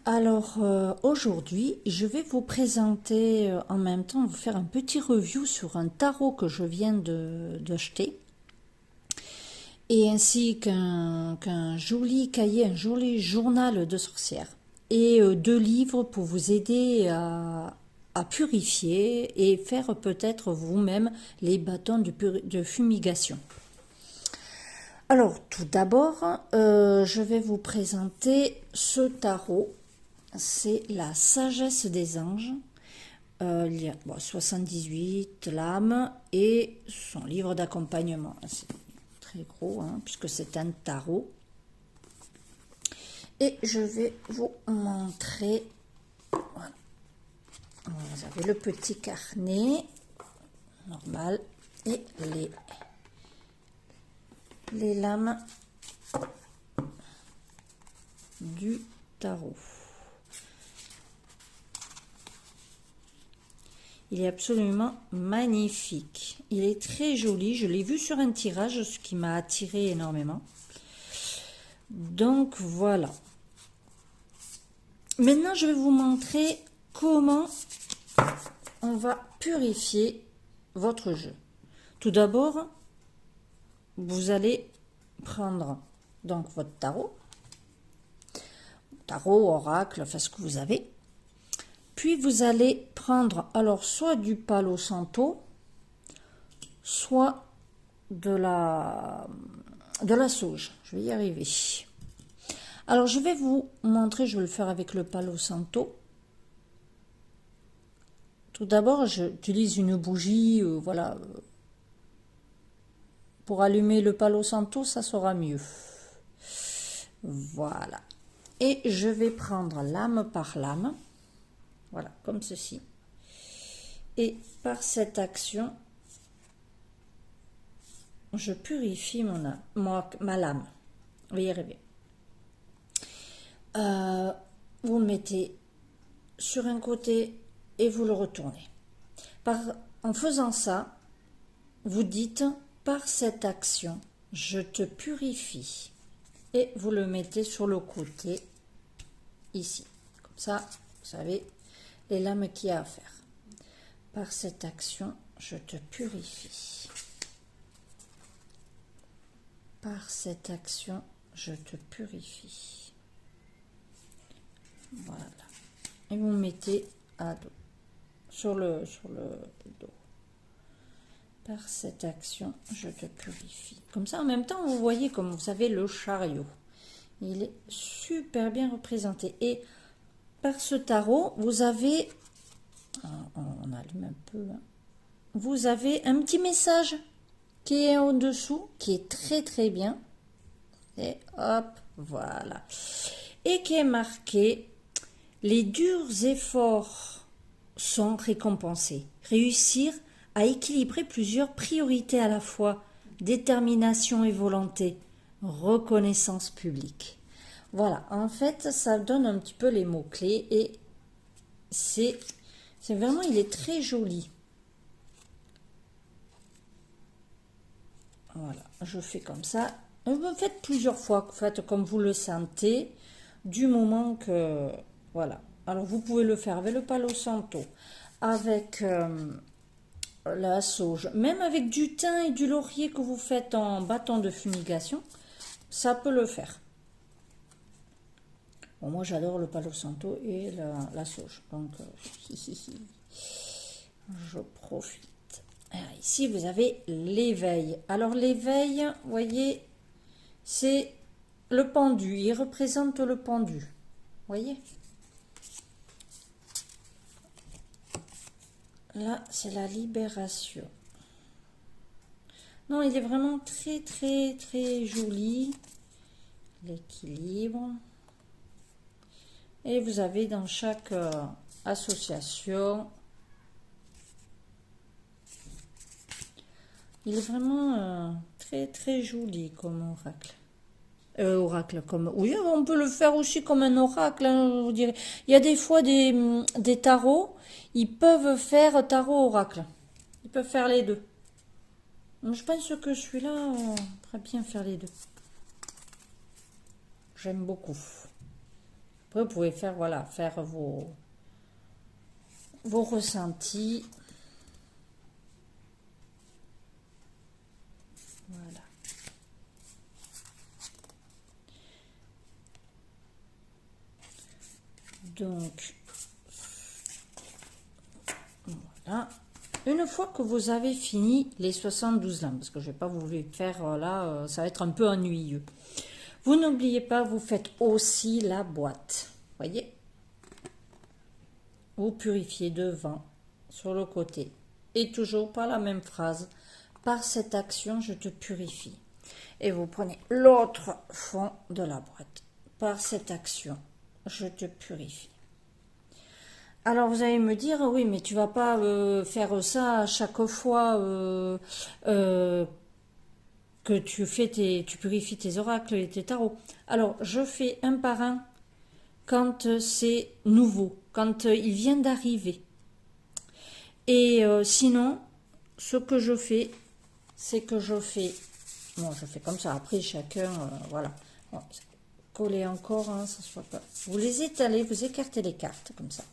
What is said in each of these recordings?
Alors aujourd'hui, je vais vous présenter en même temps, vous faire un petit review sur un tarot que je viens d'acheter et ainsi qu'un joli cahier, un joli journal de sorcière et deux livres pour vous aider à purifier et faire peut-être vous-même les bâtons de fumigation. Alors tout d'abord, je vais vous présenter ce tarot. C'est la sagesse des anges. Il y a 78 lames et son livre d'accompagnement. C'est très gros puisque c'est un tarot. Et je vais vous montrer. Voilà. Vous avez le petit carnet normal et les lames du tarot. Il est absolument magnifique. Il est très joli. Je l'ai vu sur un tirage, ce qui m'a attiré énormément. Donc voilà. Maintenant, je vais vous montrer comment on va purifier votre jeu. Tout d'abord, vous allez prendre donc votre tarot, oracle, enfin ce que vous avez. Puis vous allez prendre alors soit du Palo Santo, soit de la sauge. Je vais y arriver. Alors je vais vous montrer, je vais le faire avec le Palo Santo. Tout d'abord, j'utilise une bougie, voilà. Pour allumer le Palo Santo, ça sera mieux. Voilà. Et je vais prendre lame par lame. Voilà, comme ceci. Et par cette action, je purifie ma lame. Vous y arriver. Vous le mettez sur un côté et vous le retournez. En faisant ça, vous dites, par cette action, je te purifie. Et vous le mettez sur le côté, ici. Comme ça, vous savez les lames qu'il y a à faire. Par cette action, je te purifie. Par cette action, je te purifie. Voilà. Et vous mettez à dos, sur le dos. Par cette action, je te purifie. Comme ça, en même temps, vous voyez, comme vous savez, le chariot. Il est super bien représenté. Et par ce tarot, vous avez, on allume un peu, vous avez un petit message qui est en dessous, qui est très très bien. Et hop, voilà. Et qui est marqué, les durs efforts sont récompensés. Réussir à équilibrer plusieurs priorités à la fois, détermination et volonté, reconnaissance publique. Voilà, en fait, ça donne un petit peu les mots-clés et c'est vraiment, il est très joli. Voilà, je fais comme ça. Vous faites plusieurs fois, faites comme vous le sentez, du moment que... Voilà. Alors, vous pouvez le faire avec le Palo Santo, avec la sauge, même avec du thym et du laurier que vous faites en bâton de fumigation, ça peut le faire. Bon, moi, j'adore le Palo Santo et la sauge, donc je profite. Alors, ici, vous avez l'éveil. Alors, l'éveil, vous voyez, c'est le pendu. Il représente le pendu. Vous voyez? Là, c'est la libération. Non, il est vraiment très, très, très joli. L'équilibre. Et vous avez dans chaque association... Il est vraiment très très joli comme oracle. Oui, on peut le faire aussi comme un oracle, je vous dirais. Il y a des fois des tarots, ils peuvent faire tarot-oracle. Ils peuvent faire les deux. Donc, je pense que celui-là pourrait bien faire les deux. J'aime beaucoup. Après, vous pouvez faire, voilà, faire vos ressentis. Voilà. Donc, voilà. Une fois que vous avez fini les 72 lampes, parce que je n'ai pas voulu faire là, ça va être un peu ennuyeux. Vous n'oubliez pas, vous faites aussi la boîte. Voyez? Vous purifiez devant, sur le côté. Et toujours par la même phrase. Par cette action, je te purifie. Et vous prenez l'autre fond de la boîte. Par cette action, je te purifie. Alors vous allez me dire, oui, mais tu vas pas faire ça à chaque fois que tu purifies tes oracles et tes tarots. Alors je fais un par un quand c'est nouveau, quand il vient d'arriver. Et sinon, ce que je fais, c'est que je fais comme ça. Après chacun, voilà. Bon, coller encore, hein, ça soit pas. Vous les étalez, vous écartez les cartes comme ça.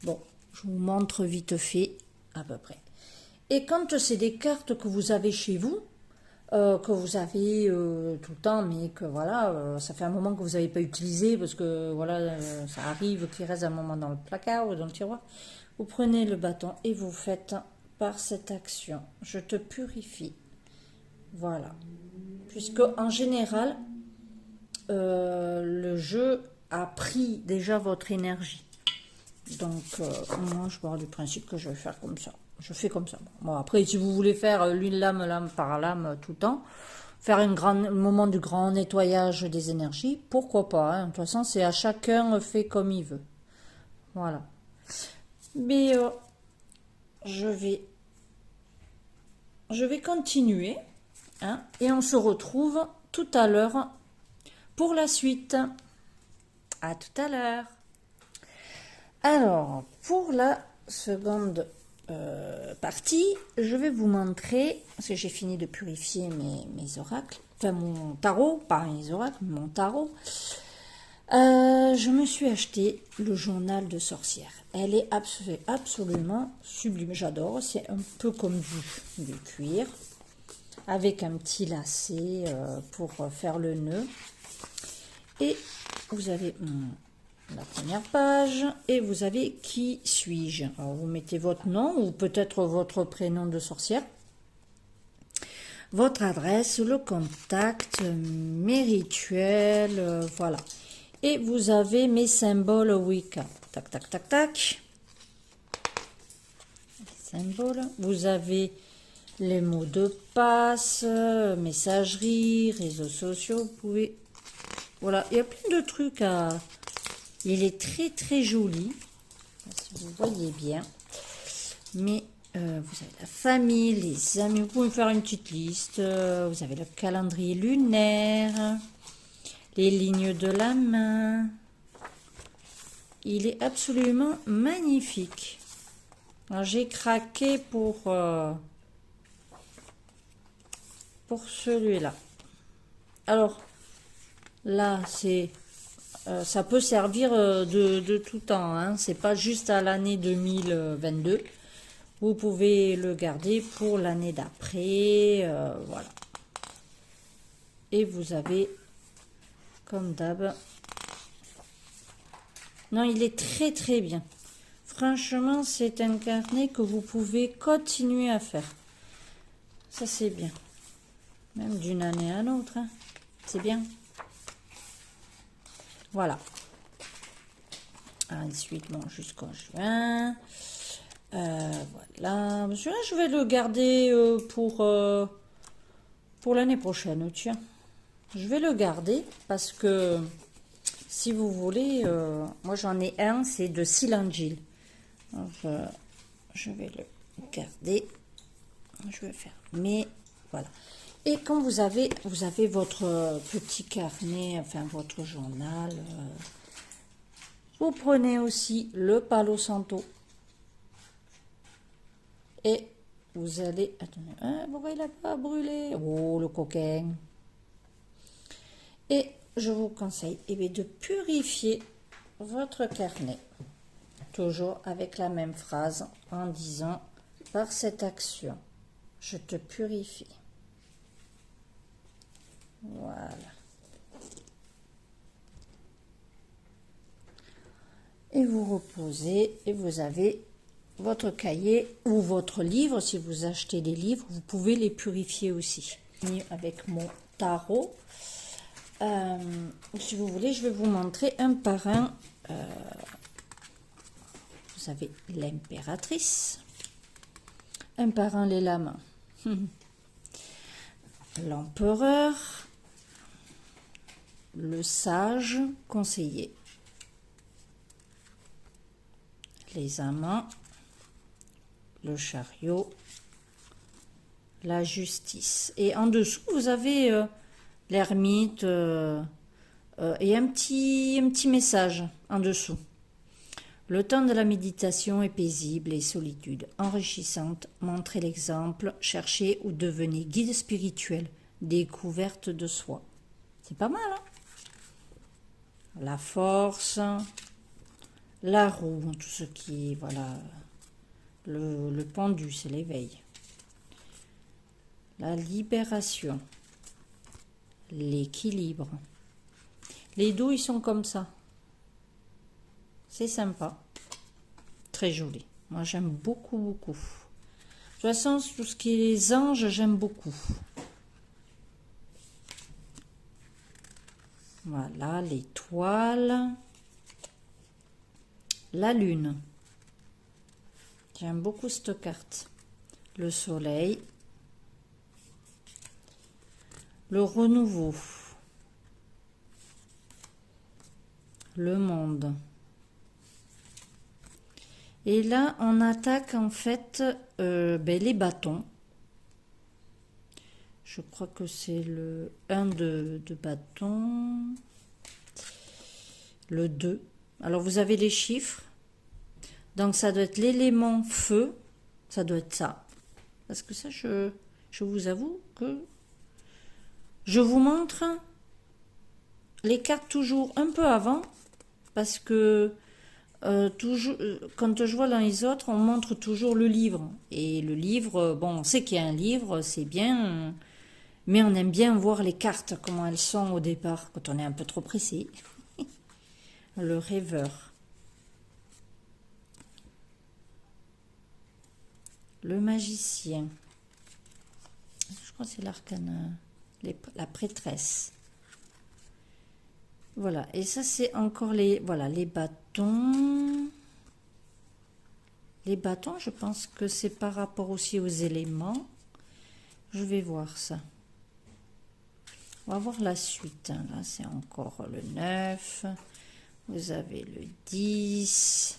Bon, je vous montre vite fait, à peu près. Et quand c'est des cartes que vous avez chez vous, que vous avez tout le temps, mais que voilà, ça fait un moment que vous n'avez pas utilisé, parce que voilà, ça arrive qu'il reste un moment dans le placard ou dans le tiroir, vous prenez le bâton et vous faites par cette action, je te purifie. Voilà. Puisque en général, le jeu a pris déjà votre énergie. Donc, moi, je pars du principe que je vais faire comme ça. Je fais comme ça. Bon, après, si vous voulez faire l'une lame par lame tout le temps, faire un moment du grand nettoyage des énergies, pourquoi pas, hein. De toute façon, c'est à chacun fait comme il veut. Voilà. Mais je vais continuer, hein, et on se retrouve tout à l'heure pour la suite. À tout à l'heure. Alors, pour la seconde partie, je vais vous montrer, parce que j'ai fini de purifier mes oracles, enfin mon tarot, pas mes oracles, mon tarot. Je me suis acheté le journal de sorcière. Elle est absolument sublime, j'adore. C'est un peu comme du cuir, avec un petit lacet pour faire le nœud. Et vous avez la première page et vous avez qui suis-je. Alors vous mettez votre nom ou peut-être votre prénom de sorcière, votre adresse, le contact, mes rituels, voilà. Et vous avez mes symboles Wicca. Tac, tac, tac, tac. Les symboles. Vous avez les mots de passe, messagerie, réseaux sociaux. Vous pouvez... Voilà, il y a plein de trucs à... Il est très très joli, si vous voyez bien. Mais vous avez la famille, les amis, vous pouvez faire une petite liste. Vous avez le calendrier lunaire, les lignes de la main. Il est absolument magnifique. Alors j'ai craqué pour celui-là. Alors là, c'est... ça peut servir de tout temps, hein. C'est pas juste à l'année 2022. Vous pouvez le garder pour l'année d'après, voilà. Et vous avez, comme d'hab, non, il est très très bien. Franchement, c'est un carnet que vous pouvez continuer à faire. Ça, c'est bien. Même d'une année à l'autre, hein. C'est bien. Voilà. Ensuite, bon, jusqu'en juin. Voilà. Celui-là, je vais le garder pour l'année prochaine. Tiens. Je vais le garder parce que, si vous voulez, moi j'en ai un, c'est de Silangil. Je vais le garder. Je vais faire. Mais, voilà. Et quand vous avez votre petit carnet, enfin votre journal, vous prenez aussi le Palo Santo. Et vous allez... Attendez, hein, pourquoi il n'a pas brûlé? Oh, le coquin. Et je vous conseille de purifier votre carnet. Toujours avec la même phrase en disant par cette action, je te purifie. Voilà. Et vous reposez et vous avez votre cahier ou votre livre. Si vous achetez des livres, vous pouvez les purifier aussi. Avec mon tarot. Si vous voulez, je vais vous montrer un par un. Vous avez l'impératrice. Un par un les lames. L'empereur. Le sage conseiller. Les amants. Le chariot. La justice. Et en dessous, vous avez l'ermite et un petit message en dessous. Le temps de la méditation est paisible et solitude, enrichissante. Montrez l'exemple, cherchez ou devenez guide spirituel, découverte de soi. C'est pas mal, hein? La force, la roue, tout ce qui est, voilà, le pendu, c'est l'éveil. La libération, l'équilibre. Les dos, ils sont comme ça. C'est sympa. Très joli. Moi, j'aime beaucoup, beaucoup. De toute façon, tout ce qui est les anges, j'aime beaucoup. Voilà, l'étoile. La lune. J'aime beaucoup cette carte. Le soleil. Le renouveau. Le monde. Et là, on attaque en fait les bâtons. Je crois que c'est le 1 de bâton. Le 2. Alors, vous avez les chiffres. Donc, ça doit être l'élément feu. Ça doit être ça. Parce que ça, je vous avoue que je vous montre les cartes toujours un peu avant. Parce que toujours, quand je vois l'un les autres, on montre toujours le livre. Et le livre, bon, on sait qu'il y a un livre, c'est bien, mais on aime bien voir les cartes, comment elles sont au départ, quand on est un peu trop pressé. Le rêveur. Le magicien. Je crois que c'est l'arcane, la prêtresse. Voilà, et ça c'est encore les bâtons. Les bâtons, je pense que c'est par rapport aussi aux éléments. Je vais voir ça. On va voir la suite. Hein. Là, c'est encore le 9. Vous avez le 10.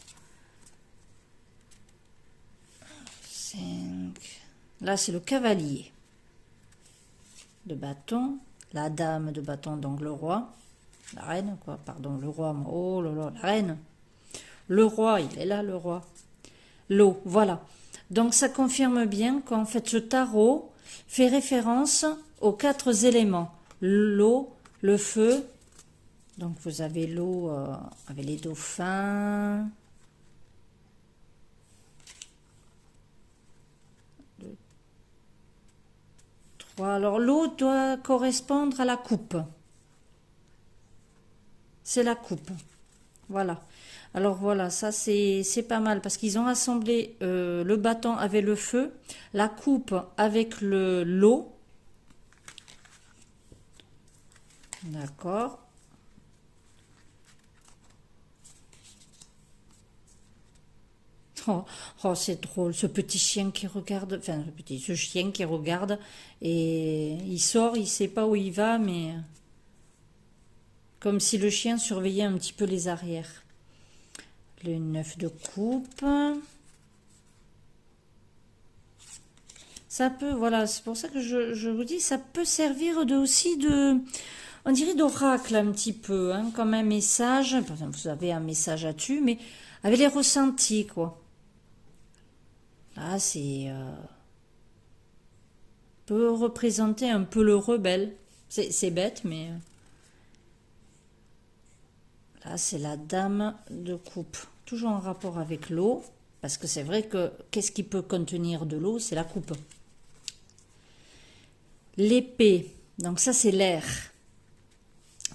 5. Là, c'est le cavalier de bâton. La dame de bâton, donc le roi. La reine, quoi. Pardon, le roi. Oh là là, la reine. Le roi, il est là, le roi. L'eau, voilà. Donc, ça confirme bien qu'en fait, ce tarot fait référence aux 4 éléments. L'eau, le feu. Donc, vous avez l'eau avec les dauphins. 2, 3. Alors, l'eau doit correspondre à la coupe. C'est la coupe. Voilà. Alors voilà, ça c'est pas mal parce qu'ils ont assemblé le bâton avec le feu, la coupe avec l'eau. D'accord. Oh, c'est drôle, ce petit chien qui regarde, enfin ce chien qui regarde et il sort, il sait pas où il va, mais comme si le chien surveillait un petit peu les arrières. Le 9 de coupe. Ça peut, voilà, c'est pour ça que je vous dis, ça peut servir aussi de, on dirait d'oracle un petit peu, hein, comme un message. Par exemple, vous avez un message là-dessus, mais avec les ressentis, quoi. Là, c'est peut représenter un peu le rebelle. C'est bête, mais Là, c'est la dame de coupe. Toujours en rapport avec l'eau. Parce que c'est vrai que qu'est-ce qui peut contenir de l'eau? C'est la coupe. L'épée. Donc ça, c'est l'air.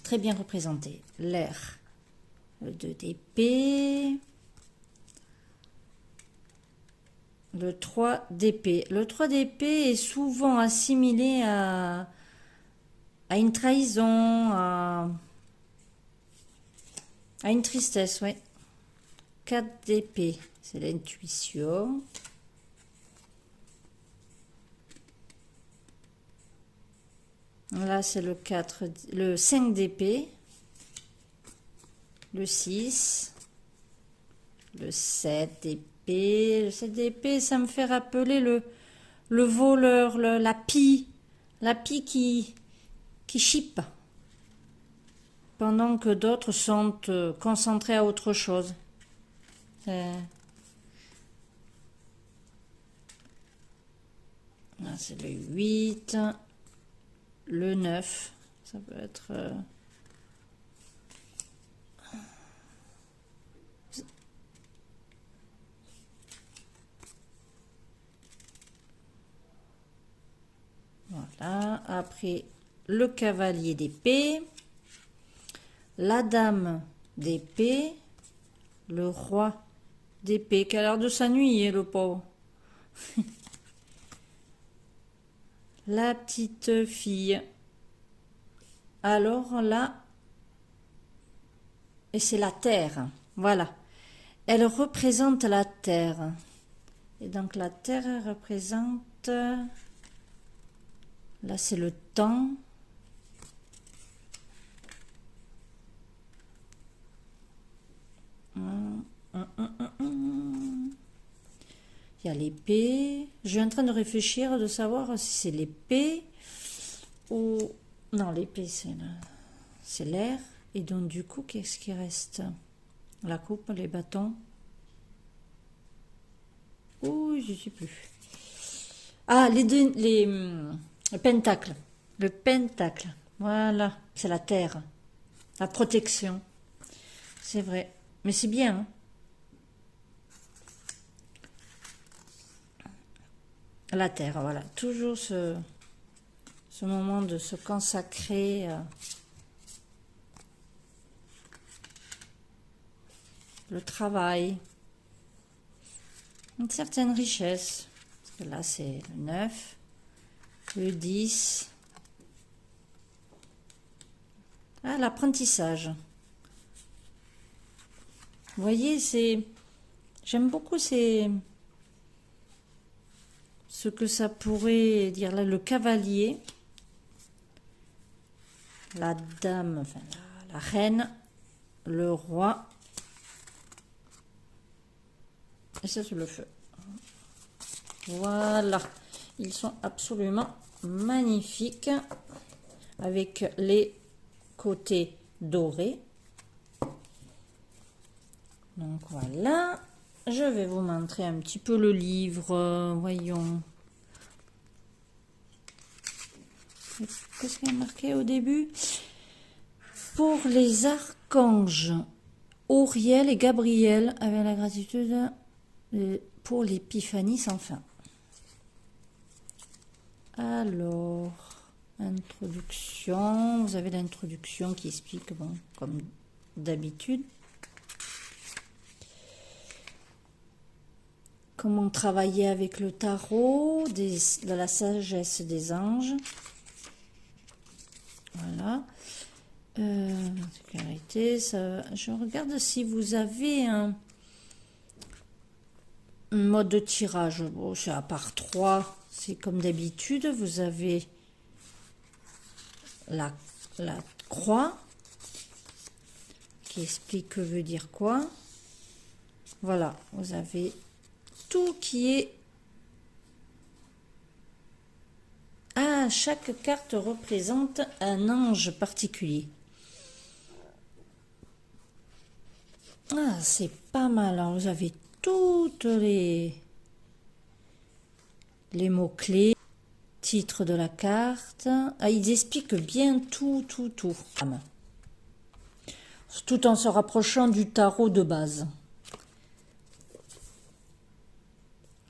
Très bien représenté. L'air. Le 2 d'épée. Le 3 d'épée. Le 3 d'épée est souvent assimilé à une trahison, à une tristesse, oui. 4 d'épée, c'est l'intuition. Là, c'est le 5 d'épée. Le 6. Le 7 d'épée. Le 7 d'épée, ça me fait rappeler le voleur, la pie. La pie qui chippe. Pendant que d'autres sont concentrés à autre chose. C'est le 8. Le 9. Ça peut être... Voilà, après le cavalier d'épée, la dame d'épée, le roi d'épée, qui a l'air de s'ennuyer, le pauvre. La petite fille. Alors là, et c'est la terre, voilà. Elle représente la terre. Et donc la terre elle représente... Là, c'est le temps. Il y a l'épée. Je suis en train de réfléchir, de savoir si c'est l'épée ou... Non, l'épée, c'est l'air. Et donc, du coup, qu'est-ce qui reste? La coupe, les bâtons. Ouh, je ne sais plus. Ah, le pentacle. Le pentacle. Voilà, c'est la terre. La protection. C'est vrai. Mais c'est bien. Hein. La terre, voilà. Toujours ce moment de se consacrer. Le travail. Une certaine richesse. Parce que là, c'est le 9. Le 10. Ah, l'apprentissage. Vous voyez, j'aime beaucoup ce que ça pourrait dire là, le cavalier, la dame, enfin la reine, le roi, et ça c'est le feu. Voilà, ils sont absolument magnifiques avec les côtés dorés. Donc voilà, je vais vous montrer un petit peu le livre, voyons. Qu'est-ce qu'il y a marqué au début? Pour les archanges, Auriel et Gabriel, avec la gratitude pour l'épiphanie sans fin. Alors, introduction, vous avez l'introduction qui explique, bon, comme d'habitude, comment travailler avec le tarot, de la sagesse des anges. Voilà. Sécurité, je regarde si vous avez un mode de tirage. Bon, c'est à part 3, c'est comme d'habitude. Vous avez la croix qui explique que veut dire quoi. Voilà, vous avez tout qui est... Ah, chaque carte représente un ange particulier. Ah, c'est pas mal. Alors, vous avez toutes les mots-clés, titre de la carte. Ah, ils expliquent bien tout. tout en se rapprochant du tarot de base.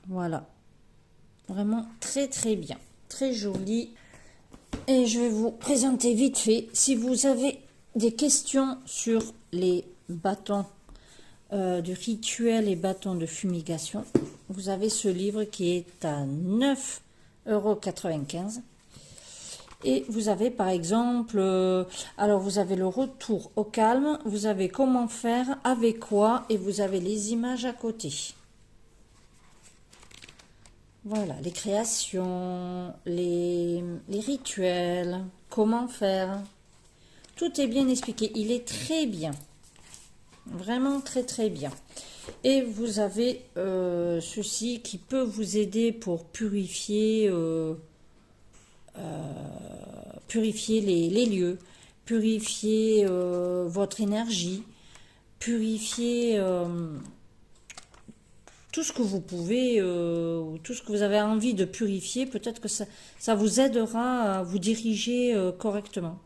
Voilà. Vraiment très très bien. Très joli. Et je vais vous présenter vite fait. Si vous avez des questions sur les bâtons du rituel et bâtons de fumigation, vous avez ce livre qui est à 9,95 €. Et vous avez par exemple, alors vous avez le retour au calme, vous avez comment faire, avec quoi, et vous avez les images à côté. Voilà, les créations, les rituels, comment faire. Tout est bien expliqué. Il est très bien. Vraiment très très bien. Et vous avez ceci qui peut vous aider pour purifier, purifier les lieux, purifier votre énergie, purifier tout ce que vous pouvez, tout ce que vous avez envie de purifier. Peut-être que ça vous aidera à vous diriger correctement.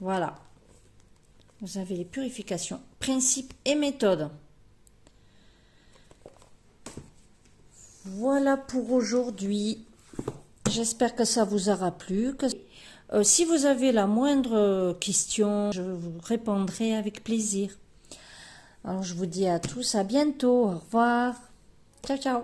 Voilà. Vous avez les purifications, principes et méthodes. Voilà pour aujourd'hui. J'espère que ça vous aura plu. Si vous avez la moindre question, je vous répondrai avec plaisir. Alors je vous dis à tous à bientôt. Au revoir. Ciao, ciao.